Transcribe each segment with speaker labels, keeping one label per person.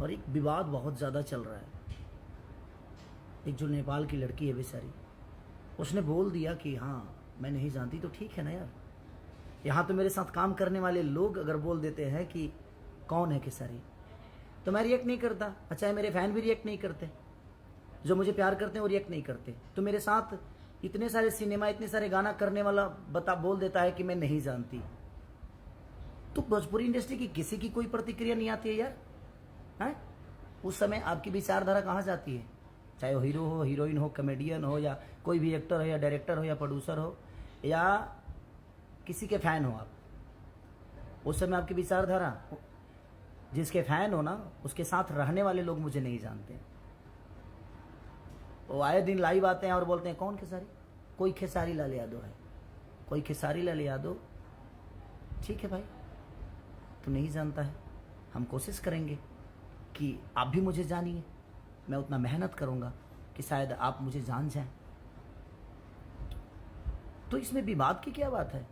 Speaker 1: और एक विवाद बहुत ज़्यादा चल रहा है। एक जो नेपाल की लड़की है बेचारी, उसने बोल दिया कि हाँ मैं नहीं जानती, तो ठीक है ना यार। यहाँ तो मेरे साथ काम करने वाले लोग अगर बोल देते हैं कि कौन है खेसारी, तो मैं रिएक्ट नहीं करता। अच्छा है, मेरे फैन भी रिएक्ट नहीं करते, जो मुझे प्यार करते हैं वो रिएक्ट नहीं करते। तो मेरे साथ इतने सारे सिनेमा, इतने सारे गाना करने वाला बोल देता है कि मैं नहीं जानती, तो भोजपुरी इंडस्ट्री की किसी की कोई प्रतिक्रिया नहीं आती है यार, हैं? उस समय आपकी विचारधारा कहाँ जाती है? चाहे वो हीरो हो, हीरोइन हो, कॉमेडियन हो, या कोई भी एक्टर हो, या डायरेक्टर हो, या प्रोड्यूसर हो, या किसी के फैन हो आप, उस समय आपकी विचारधारा, जिसके फैन हो ना, उसके साथ रहने वाले लोग मुझे नहीं जानते। वो आए दिन लाइव आते हैं और बोलते हैं कौन खेसारी, कोई खेसारी लाल यादव है, कोई खेसारी लाल यादव। ठीक है भाई, तू नहीं जानता है, हम कोशिश करेंगे कि आप भी मुझे जानिए। मैं उतना मेहनत करूंगा कि शायद आप मुझे जान जाएं। तो इसमें विवाद की क्या बात है?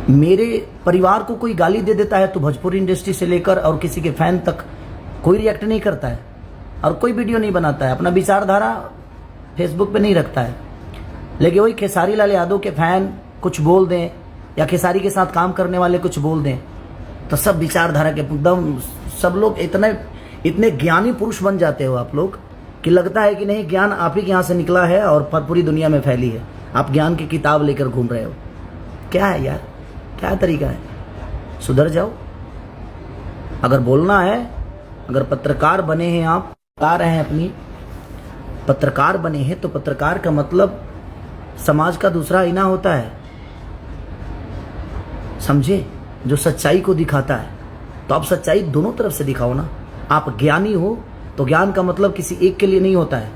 Speaker 1: मेरे परिवार को कोई गाली दे देता है तो भोजपुरी इंडस्ट्री से लेकर और किसी के फैन तक कोई रिएक्ट नहीं करता है और कोई वीडियो नहीं बनाता है, अपना विचारधारा फेसबुक पे नहीं रखता है। लेकिन वही खेसारी लाल यादव के फैन कुछ बोल दें या खेसारी के साथ काम करने वाले कुछ बोल दें तो सब विचारधारा के एकदम सब लोग इतने ज्ञानी पुरुष बन जाते हो आप लोग कि लगता है कि नहीं, ज्ञान आप ही के यहाँ से निकला है और पूरी दुनिया में फैली है। आप ज्ञान की किताब लेकर घूम रहे हो। क्या है यार, क्या तरीका है? सुधर जाओ। अगर बोलना है, अगर पत्रकार बने हैं, आप बता रहे हैं अपनी पत्रकार बने हैं, तो पत्रकार का मतलब समाज का दूसरा आईना होता है, समझे? जो सच्चाई को दिखाता है। तो आप सच्चाई दोनों तरफ से दिखाओ ना। आप ज्ञानी हो तो ज्ञान का मतलब किसी एक के लिए नहीं होता है,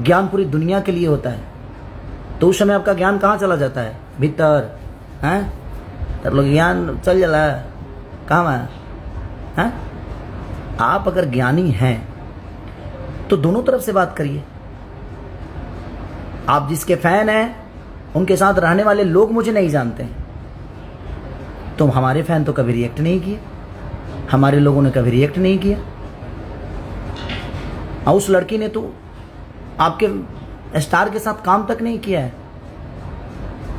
Speaker 1: ज्ञान पूरी दुनिया के लिए होता है। तो उस समय आपका ज्ञान कहाँ चला जाता है? भीतर हैं? तब लोग ज्ञान चल जाला कहाँ है? आप अगर ज्ञानी हैं तो दोनों तरफ से बात करिए। आप जिसके फैन हैं उनके साथ रहने वाले लोग मुझे नहीं जानते हैं, तो हमारे फैन तो कभी रिएक्ट नहीं किए, हमारे लोगों ने कभी रिएक्ट नहीं किया। और उस लड़की ने तो आपके स्टार के साथ काम तक नहीं किया है।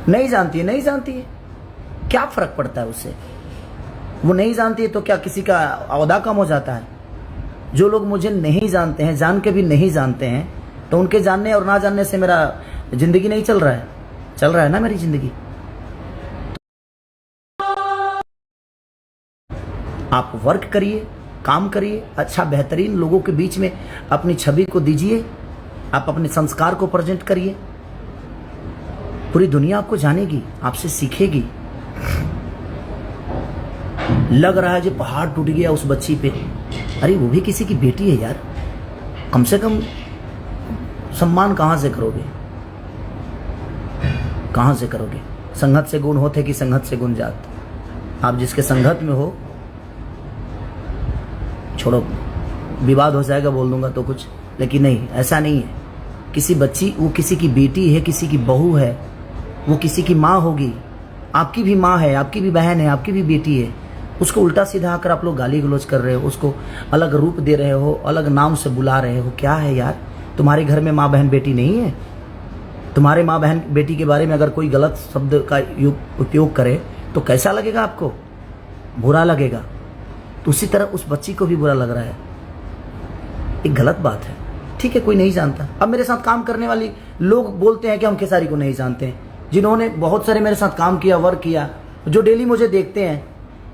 Speaker 1: नहीं जानती है, नहीं जानती है, क्या फर्क पड़ता है उससे? वो नहीं जानती है तो क्या किसी का ओहदा कम हो जाता है? जो लोग मुझे नहीं जानते हैं, जान के भी नहीं जानते हैं, तो उनके जानने और ना जानने से मेरा जिंदगी नहीं चल रहा है? चल रहा है ना मेरी जिंदगी। आप वर्क करिए, काम करिए, अच्छा बेहतरीन लोगों के बीच में अपनी छवि को दीजिए, आप अपने संस्कार को प्रेजेंट करिए। पूरी दुनिया आपको जानेगी, आपसे सीखेगी। लग रहा है जो पहाड़ टूट गया उस बच्ची पे, अरे वो भी किसी की बेटी है यार, कम से कम सम्मान कहां से करोगे? कहां से करोगे? संगत से गुण होते कि संगत से गुण जात। आप जिसके संगत में हो, छोड़ो विवाद हो जाएगा बोल दूंगा तो कुछ, लेकिन नहीं, ऐसा नहीं है। किसी बच्ची, वो किसी की बेटी है, किसी की बहू है, वो किसी की माँ होगी, आपकी भी माँ है, आपकी भी बहन है, आपकी भी बेटी है। उसको उल्टा सीधा आकर आप लोग गाली गलौज कर रहे हो, उसको अलग रूप दे रहे हो, अलग नाम से बुला रहे हो। क्या है यार? तुम्हारे घर में माँ बहन बेटी नहीं है? तुम्हारे माँ बहन बेटी के बारे में अगर कोई गलत शब्द का उपयोग करे तो कैसा लगेगा आपको? बुरा लगेगा। तो उसी तरह उस बच्ची को भी बुरा लग रहा है। एक गलत बात है। ठीक है, कोई नहीं जानता। अब मेरे साथ काम करने वाले लोग बोलते हैं कि हम खेसारी को नहीं जानते हैं, जिन्होंने बहुत सारे मेरे साथ काम किया, वर्क किया, जो डेली मुझे देखते हैं,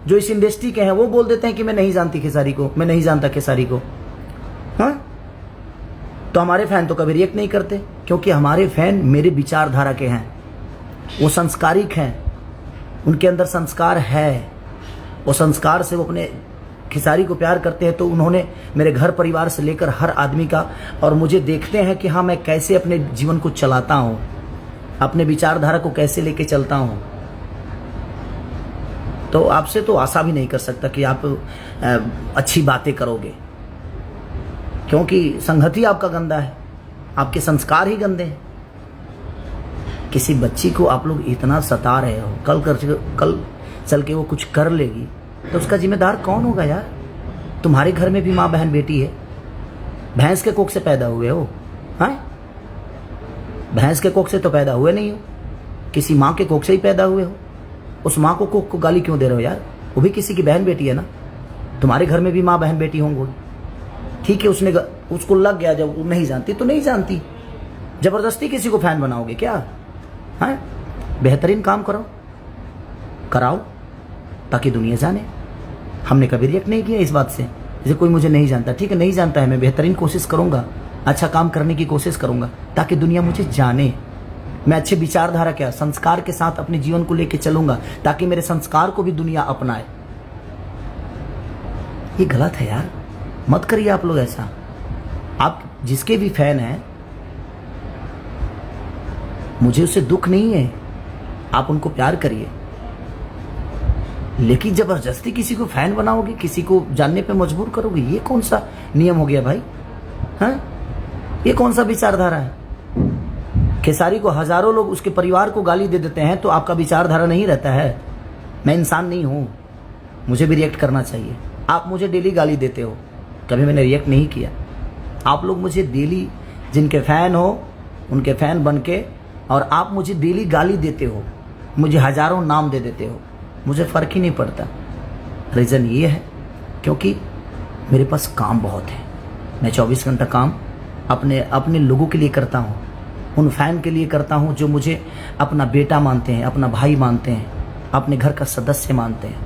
Speaker 1: जो इस इंडस्ट्री के हैं, वो बोल देते हैं कि मैं नहीं जानती खेसारी को, मैं नहीं जानता खेसारी को। हाँ, तो हमारे फैन तो कभी रिएक्ट नहीं करते, क्योंकि हमारे फैन मेरे विचारधारा के हैं, वो संस्कारिक हैं, उनके अंदर संस्कार है, वो संस्कार से वो अपने खेसारी को प्यार करते हैं। तो उन्होंने मेरे घर परिवार से लेकर हर आदमी का, और मुझे देखते हैं कि हाँ मैं कैसे अपने जीवन को चलाता हूँ, अपने विचारधारा को कैसे लेके चलता हूँ। तो आपसे तो आशा भी नहीं कर सकता कि आप अच्छी बातें करोगे, क्योंकि संगत ही आपका गंदा है, आपके संस्कार ही गंदे हैं। किसी बच्ची को आप लोग इतना सता रहे हो, कल चल के वो कुछ कर लेगी तो उसका जिम्मेदार कौन होगा यार? तुम्हारे घर में भी माँ बहन बेटी है। भैंस के कोख से पैदा हुए हो, हैं? भैंस के कोख से तो पैदा हुए नहीं हो, किसी माँ के कोख से ही पैदा हुए हो। उस माँ को कोख को गाली क्यों दे रहे हो यार? वो भी किसी की बहन बेटी है ना। तुम्हारे घर में भी माँ बहन बेटी होंगे, ठीक है। उसको लग गया, जब वो नहीं जानती तो नहीं जानती, जबरदस्ती किसी को फैन बनाओगे क्या? हैं? बेहतरीन काम कराओ ताकि दुनिया जाने। हमने कभी रिएक्ट नहीं किया इस बात से। जैसे कोई मुझे नहीं जानता, ठीक है, नहीं जानता है, मैं बेहतरीन कोशिश करूंगा, अच्छा काम करने की कोशिश करूंगा ताकि दुनिया मुझे जाने। मैं अच्छे विचारधारा क्या संस्कार के साथ अपने जीवन को लेकर चलूंगा ताकि मेरे संस्कार को भी दुनिया अपनाए। ये गलत है यार, मत करिए आप लोग ऐसा। आप जिसके भी फैन हैं, मुझे उससे दुख नहीं है, आप उनको प्यार करिए, लेकिन जबरदस्ती किसी को फैन बनाओगे, किसी को जानने पे मजबूर करोगे, ये कौन सा नियम हो गया भाई? हैं? ये कौन सा विचारधारा है? खेसारी को हजारों लोग उसके परिवार को गाली दे देते हैं तो आपका विचारधारा नहीं रहता है? मैं इंसान नहीं हूं, मुझे भी रिएक्ट करना चाहिए। आप मुझे डेली गाली देते हो, कभी मैंने रिएक्ट नहीं किया। आप लोग मुझे डेली, जिनके फैन हो उनके फैन बन के, और आप मुझे डेली गाली देते हो, मुझे हजारों नाम दे देते हो, मुझे फ़र्क ही नहीं पड़ता। रीज़न ये है क्योंकि मेरे पास काम बहुत है। मैं 24 घंटा काम अपने लोगों के लिए करता हूँ, उन फैन के लिए करता हूँ जो मुझे अपना बेटा मानते हैं, अपना भाई मानते हैं, अपने घर का सदस्य मानते हैं।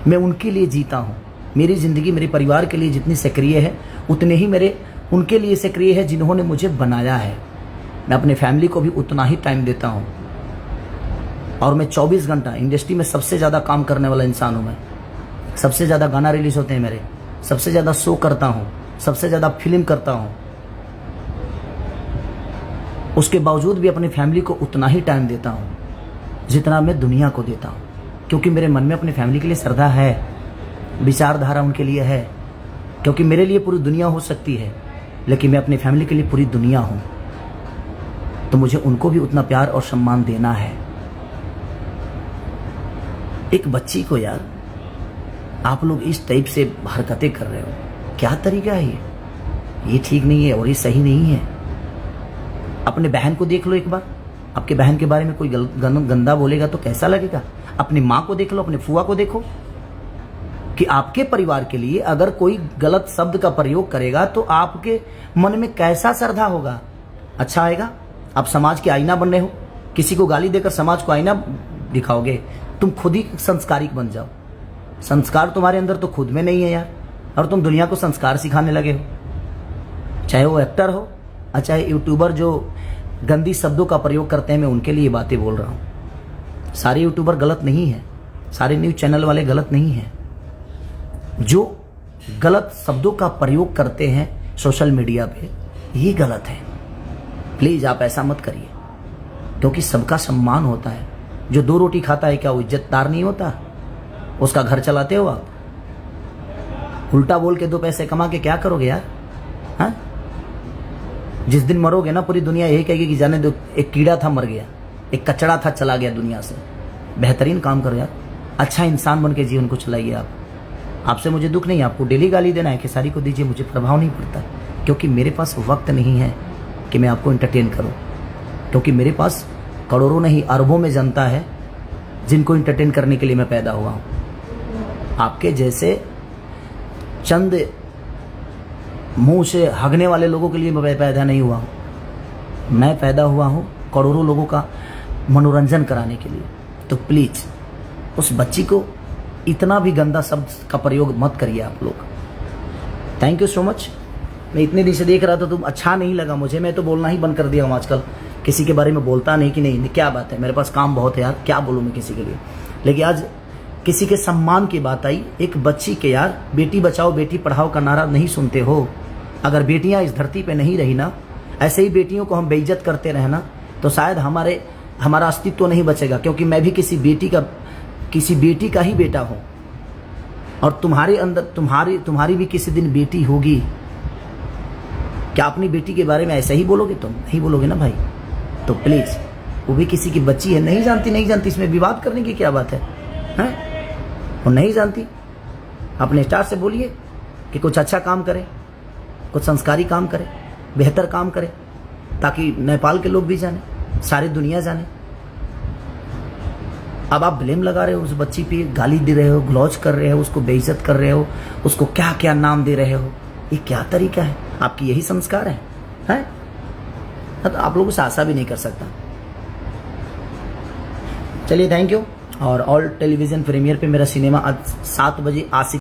Speaker 1: मैं उनके लिए जीता हूँ। मेरी ज़िंदगी मेरे परिवार के लिए जितनी सक्रिय है उतने ही मेरे उनके लिए सक्रिय है जिन्होंने मुझे बनाया है। मैं अपने फैमिली को भी उतना ही टाइम देता हूँ, और मैं 24 घंटा इंडस्ट्री में सबसे ज़्यादा काम करने वाला इंसान हूँ। मैं सबसे ज़्यादा गाना रिलीज होते हैं मेरे, सबसे ज़्यादा शो करता हूँ, सबसे ज़्यादा फिल्म करता हूँ। उसके बावजूद भी अपनी फैमिली को उतना ही टाइम देता हूँ जितना मैं दुनिया को देता हूँ, क्योंकि मेरे मन में अपनी फैमिली के लिए श्रद्धा है, विचारधारा उनके लिए है। क्योंकि मेरे लिए पूरी दुनिया हो सकती है, लेकिन मैं अपनी फैमिली के लिए पूरी दुनिया हूँ, तो मुझे उनको भी उतना प्यार और सम्मान देना है। एक बच्ची को यार आप लोग इस टाइप से हरकतें कर रहे हो, क्या तरीका है ये ठीक नहीं है और ये सही नहीं है। अपने बहन को देख लो एक बार, आपके बहन के बारे में कोई गंदा बोलेगा तो कैसा लगेगा? अपनी माँ को देख लो, अपने फुआ को देखो, कि आपके परिवार के लिए अगर कोई गलत शब्द का प्रयोग करेगा तो आपके मन में कैसा श्रद्धा होगा? अच्छा आएगा? आप समाज के आईना बन रहे हो, किसी को गाली देकर समाज को आईना दिखाओगे? तुम खुद ही संस्कारिक बन जाओ। संस्कार तुम्हारे अंदर तो खुद में नहीं है यार, और तुम दुनिया को संस्कार सिखाने लगे हो। चाहे वो एक्टर हो और चाहे यूट्यूबर जो गंदी शब्दों का प्रयोग करते हैं, मैं उनके लिए बातें बोल रहा हूँ। सारे यूट्यूबर गलत नहीं है, सारे न्यूज चैनल वाले गलत नहीं है। जो गलत शब्दों का प्रयोग करते हैं सोशल मीडिया पे, ये गलत है। प्लीज आप ऐसा मत करिए, क्योंकि सबका सम्मान होता है। जो 2 रोटी खाता है क्या वो इज्जतदार नहीं होता? उसका घर चलाते हो आप? उल्टा बोल के 2 पैसे कमा के क्या करोगे यार? हाँ, जिस दिन मरोगे ना पूरी दुनिया यही कहेगी कि जाने दो, एक कीड़ा था मर गया, एक कचड़ा था चला गया दुनिया से। बेहतरीन काम करो यार, अच्छा इंसान बन के जीवन को चलाइए आप। आपसे मुझे दुख नहीं, आपको डेली गाली देना है, खेसारी को दीजिए, मुझे प्रभाव नहीं पड़ता, क्योंकि मेरे पास वक्त नहीं है कि मैं आपको एंटरटेन करूं। क्योंकि मेरे पास करोड़ों नहीं अरबों में जनता है जिनको एंटरटेन करने के लिए मैं पैदा हुआ हूं। आपके जैसे चंद मुंह से हगने वाले लोगों के लिए मैं पैदा नहीं हुआ हूं। मैं पैदा हुआ हूं करोड़ों लोगों का मनोरंजन कराने के लिए। तो प्लीज उस बच्ची को इतना भी गंदा शब्द का प्रयोग मत करिए आप लोग। Thank you so much. मैं इतने दिन से देख रहा था, तुम अच्छा नहीं लगा मुझे, मैं तो बोलना ही बंद कर दिया हूँ आजकल। किसी के बारे में बोलता नहीं कि नहीं, क्या बात है, मेरे पास काम बहुत है यार, क्या बोलूँ मैं किसी के लिए। लेकिन आज किसी के सम्मान की बात आई, एक बच्ची के, यार बेटी बचाओ बेटी पढ़ाओ का नारा नहीं सुनते हो? अगर बेटियां इस धरती पे नहीं रही ना, ऐसे ही बेटियों को हम बेइज्जत करते रहे ना, तो शायद हमारा अस्तित्व नहीं बचेगा। क्योंकि मैं भी किसी बेटी का ही बेटा हूं, और तुम्हारे अंदर तुम्हारी भी किसी दिन बेटी होगी। क्या अपनी बेटी के बारे में ऐसा ही बोलोगे? तुम नहीं बोलोगे ना भाई। तो प्लीज, वो भी किसी की बच्ची है, नहीं जानती, इसमें विवाद करने की क्या बात है? वो नहीं जानती, अपने स्टार से बोलिए, कि कुछ अच्छा काम करे, कुछ संस्कारी काम करे, बेहतर काम करे, ताकि नेपाल के लोग भी जाने, सारी दुनिया जाने। अब आप ब्लेम लगा रहे हो उस बच्ची पे, गाली दे रहे हो, ग्लौज कर रहे हो, उसको बेइज्जत कर रहे हो, उसको क्या क्या नाम दे रहे हो। ये क्या तरीका है? आपकी यही संस्कार है? तो आप लोगों से आशा भी नहीं कर सकता। चलिए, थैंक यू। और ऑल टेलीविजन प्रीमियर पे मेरा सिनेमा आज 7 बजे आशिक